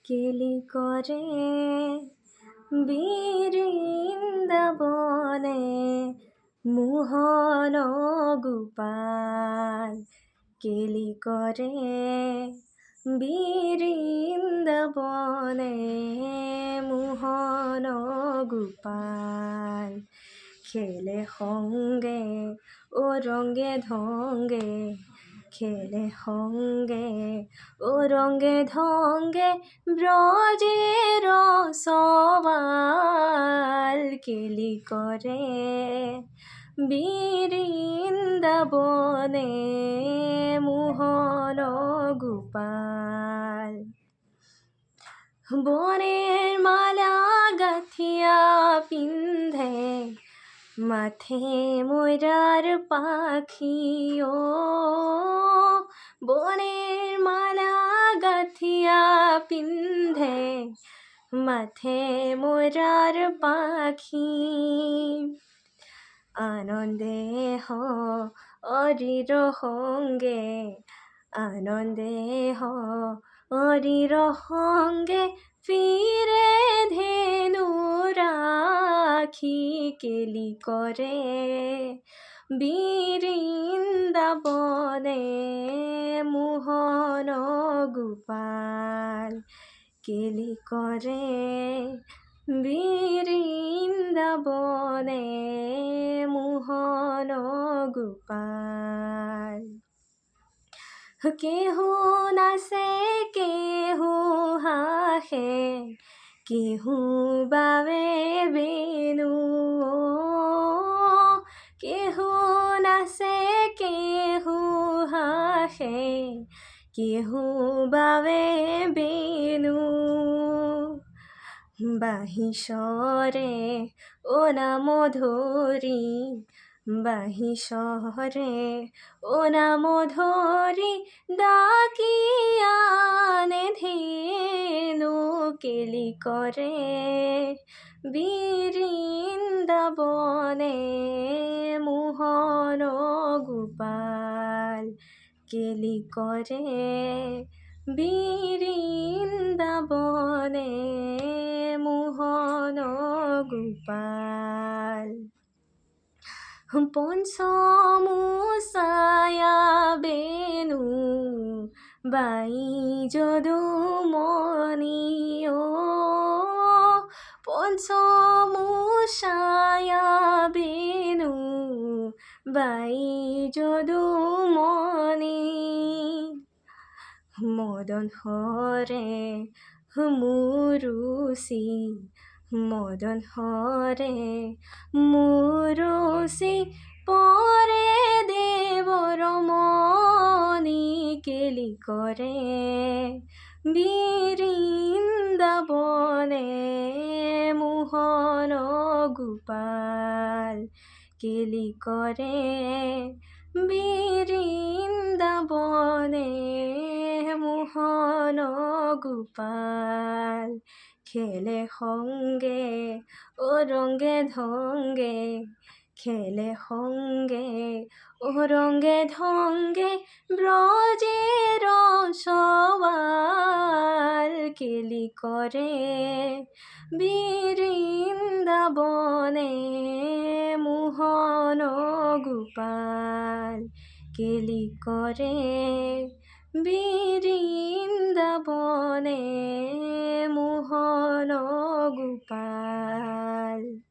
কেলি করে বৃন্দাবনে মোহন গোপাল। কেলি করে বৃন্দাবনে মোহন গোপাল। খেলে সঙ্গে ও রঙ্গে ঢঙ্গে, খেলে সঙ্গে ও রঙ্গে ঢঙ্গে ব্রজের সবাল। কেলি করে বৃন্দাবনে মোহন গোপাল। বনের মালা গাথিয়া পিন্ধে মাথে ময়ূরার পাখি। ও বনের মালা গাথিয়া পিন্ধে মাথে ময়ূরার পাখি। আনন্দে হরির সঙ্গে, আনন্দে হরির সঙ্গে ফিরে ধেনু রাখি। কেলি করে বৃন্দাবনে মোহন গোপাল। কেলি করে বৃন্দাবনে মোহন গোপাল। কেহু নাচে কেহু হাসে, কেহু বাবে বেণু। কেহু নাচে কেহু হাসে, কেহু বাবে বেণু। বাঁহী স্বরে ও নাম ধরি, বাঁহী স্বরে ও নাম ধরি ডাকি আনে ধেনু। কেলি করে বৃন্দাবনে মোহন গোপাল। কেলি করে বৃন্দাবনে মোহন গোপাল। পঞ্চমুষায়া বেণু বাই যদুমণি। ও পঞ্চমুষায়া বেণু বাই যদুমণি। মদন হরে মুরুষি, মদন হরে মুরুষি পরে দেবর মণি। কেলি করে বৃন্দাবনে মোহন গোপাল। কেলি করে বৃন্দাবনে মোহন গোপাল। খেলে সঙ্গে ও রঙ্গে ঢঙ্গে, খেলে সঙ্গে ও রঙ্গে ঢঙ্গে ব্রজের সবাল। কেলি করে বৃন্দাবনে মোহন গোপাল। কেলি করে বৃন্দাবনে মোহন গোপাল।